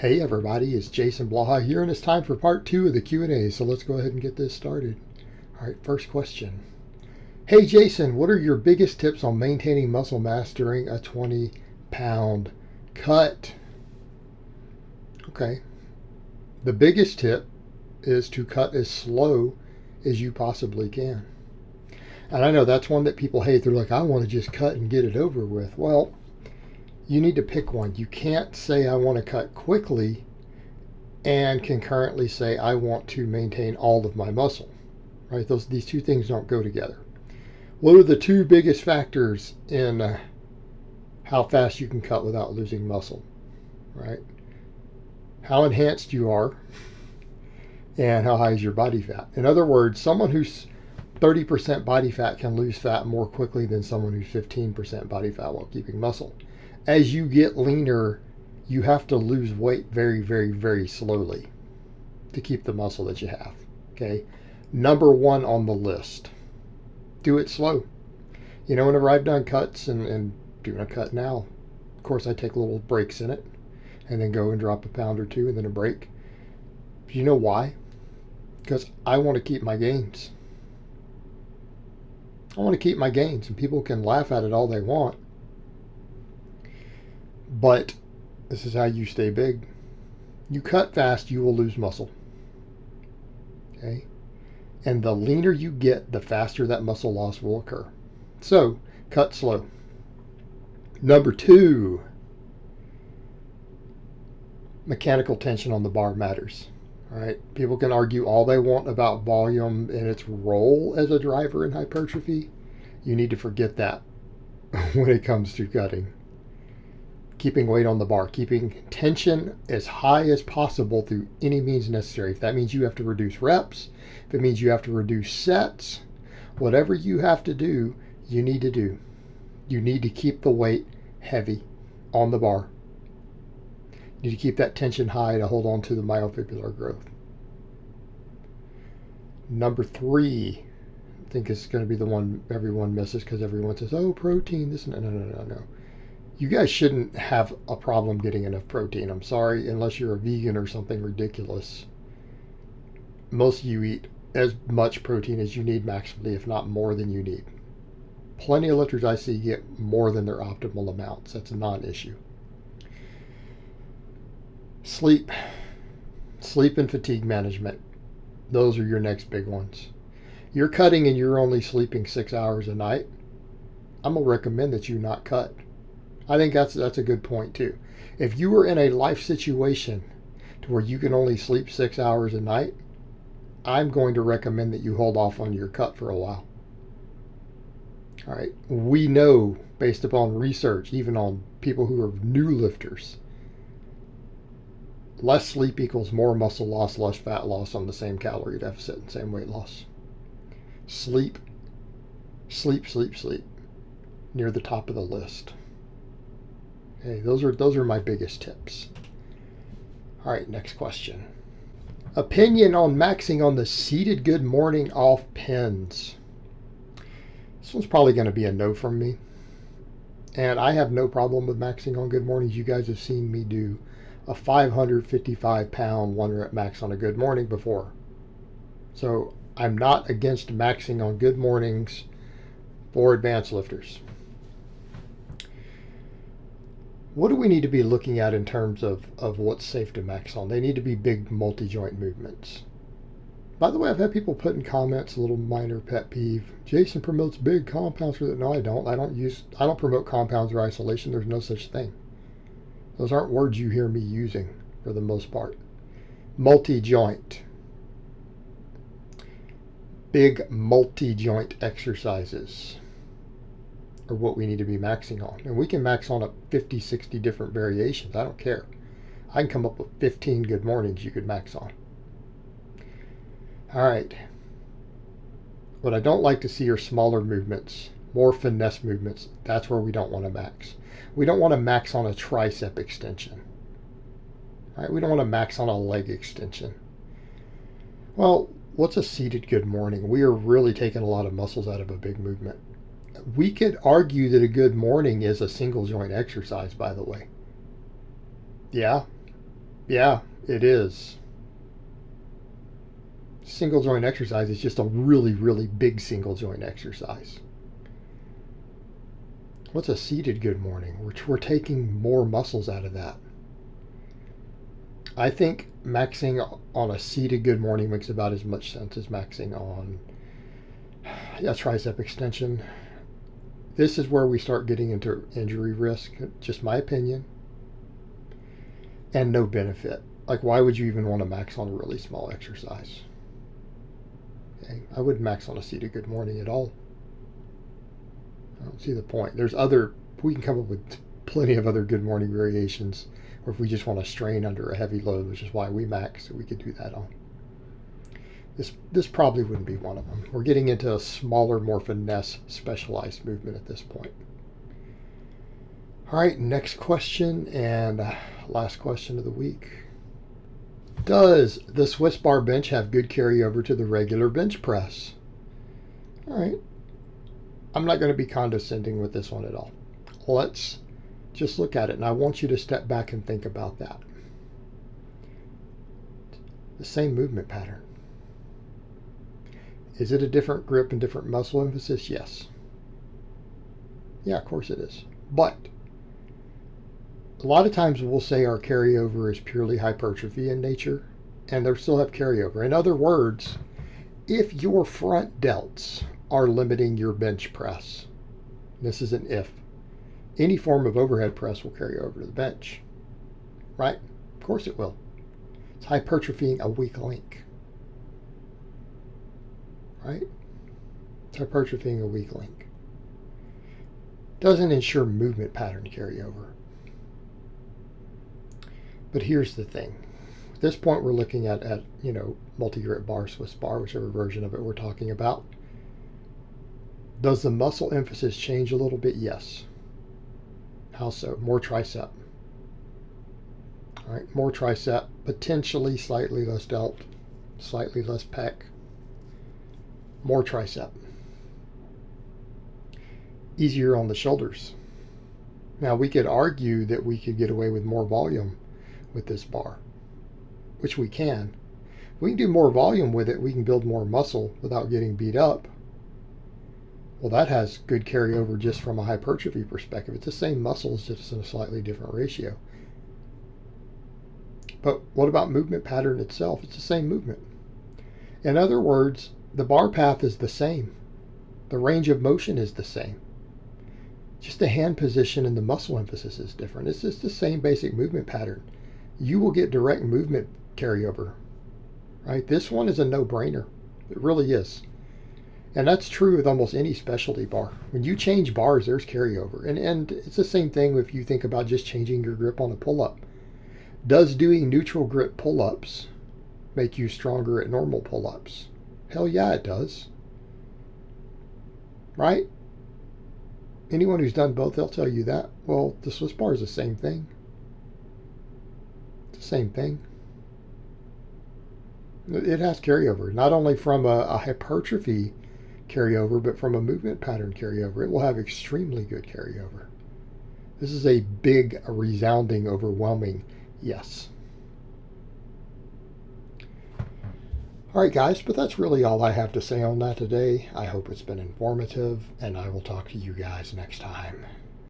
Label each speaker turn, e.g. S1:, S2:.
S1: Hey everybody, it's Jason Blaha here, and it's time for part 2 of the Q&A, so let's go ahead and get this started. All right, first question. Hey Jason, what are your biggest tips on maintaining muscle mass during a 20-pound cut? Okay, the biggest tip is to cut as slow as you possibly can. And I know that's one that people hate. They're like, I want to just cut and get it over with. Well, you need to pick one. You can't say I want to cut quickly and concurrently say I want to maintain all of my muscle. Right? These two things don't go together. What are the two biggest factors in how fast you can cut without losing muscle? Right? How enhanced you are and how high is your body fat. In other words, someone who's 30% body fat can lose fat more quickly than someone who's 15% body fat while keeping muscle. As you get leaner, you have to lose weight very, very, very slowly to keep the muscle that you have. Okay. Number one on the list, do it slow. You know, whenever I've done cuts and doing a cut now, of course I take little breaks in it and then go and drop a pound or two and then a break. Do you know why? Because I want to keep my gains. I want to keep my gains, and people can laugh at it all they want. But this is how you stay big. You cut fast, you will lose muscle. Okay? And the leaner you get, the faster that muscle loss will occur. So, cut slow. Number two, mechanical tension on the bar matters. All right? People can argue all they want about volume and its role as a driver in hypertrophy. You need to forget that when it comes to cutting. Keeping weight on the bar, keeping tension as high as possible through any means necessary. If that means you have to reduce reps, if it means you have to reduce sets, whatever you have to do, you need to do. You need to keep the weight heavy on the bar. You need to keep that tension high to hold on to the myofibrillar growth. Number three, I think is going to be the one everyone misses because everyone says, oh, protein, this and no. You guys shouldn't have a problem getting enough protein. I'm sorry, unless you're a vegan or something ridiculous. Most of you eat as much protein as you need maximally, if not more than you need. Plenty of lifters I see get more than their optimal amounts. That's a non-issue. Sleep and fatigue management. Those are your next big ones. You're cutting and you're only sleeping 6 hours a night. I'm going to recommend that you not cut. I think that's a good point too. If you are in a life situation to where you can only sleep 6 hours a night, I'm going to recommend that you hold off on your cut for a while. All right. We know, based upon research, even on people who are new lifters, less sleep equals more muscle loss, less fat loss on the same calorie deficit and same weight loss. Sleep, near the top of the list. Okay, those are my biggest tips. All right, next question. Opinion on maxing on the seated good morning off pins. This one's probably going to be a no from me. And I have no problem with maxing on good mornings. You guys have seen me do a 555-pound 1-rep max on a good morning before. So I'm not against maxing on good mornings for advanced lifters. What do we need to be looking at in terms of what's safe to max on? They need to be big multi-joint movements. By the way, I've had people put in comments, a little minor pet peeve. Jason promotes big compounds for that. No, I don't. I don't promote compounds or isolation. There's no such thing. Those aren't words you hear me using for the most part. Multi-joint. Big multi-joint exercises are what we need to be maxing on. And we can max on up 50, 60 different variations. I don't care. I can come up with 15 good mornings you could max on. All right. What I don't like to see are smaller movements, more finesse movements. That's where we don't want to max. We don't want to max on a tricep extension. All right? We don't want to max on a leg extension. Well, what's a seated good morning? We are really taking a lot of muscles out of a big movement. We could argue that a good morning is a single joint exercise, by the way. Yeah, Yeah, it is. Single joint exercise is just a really, really big single joint exercise. What's a seated good morning? We're taking more muscles out of that. I think maxing on a seated good morning makes about as much sense as maxing on a tricep extension. This is where we start getting into injury risk, just my opinion, and no benefit. Like, why would you even want to max on a really small exercise? Okay, I wouldn't max on a seated good morning at all. I don't see the point. We can come up with plenty of other good morning variations, or if we just want to strain under a heavy load, which is why we max, so we could do that on. This probably wouldn't be one of them. We're getting into a smaller, more finesse, specialized movement at this point. All right, next question and last question of the week. Does the Swiss bar bench have good carryover to the regular bench press? All right. I'm not going to be condescending with this one at all. Let's just look at it, and I want you to step back and think about that. The same movement pattern. Is it a different grip and different muscle emphasis? Yes. Yeah, of course it is. But a lot of times we'll say our carryover is purely hypertrophy in nature, and they still have carryover. In other words, if your front delts are limiting your bench press, this is an if, any form of overhead press will carry over to the bench, right? Of course it will. It's hypertrophying a weak link, right? It's hypertrophying a weak link. Doesn't ensure movement pattern carryover. But here's the thing. At this point, we're looking at multi-grip bar, Swiss bar, whichever version of it we're talking about. Does the muscle emphasis change a little bit? Yes. How so? More tricep. All right, more tricep, potentially slightly less delt, slightly less pec, more tricep. Easier on the shoulders. Now, we could argue that we could get away with more volume with this bar, which we can. If we can do more volume with it, we can build more muscle without getting beat up. Well, that has good carryover just from a hypertrophy perspective. It's the same muscles, just in a slightly different ratio. But what about movement pattern itself? It's the same movement. In other words, the bar path is the same. The range of motion is the same. Just the hand position and the muscle emphasis is different. It's just the same basic movement pattern. You will get direct movement carryover, right? This one is a no-brainer. It really is. And that's true with almost any specialty bar. When you change bars, there's carryover. And it's the same thing if you think about just changing your grip on a pull-up. Does doing neutral grip pull-ups make you stronger at normal pull-ups? Hell yeah, it does. Right? Anyone who's done both, they'll tell you that. Well, the Swiss bar is the same thing. It's the same thing. It has carryover, not only from a hypertrophy carryover, but from a movement pattern carryover. It will have extremely good carryover. This is a big, a resounding, overwhelming yes. All right, guys, but that's really all I have to say on that today. I hope it's been informative, and I will talk to you guys next time.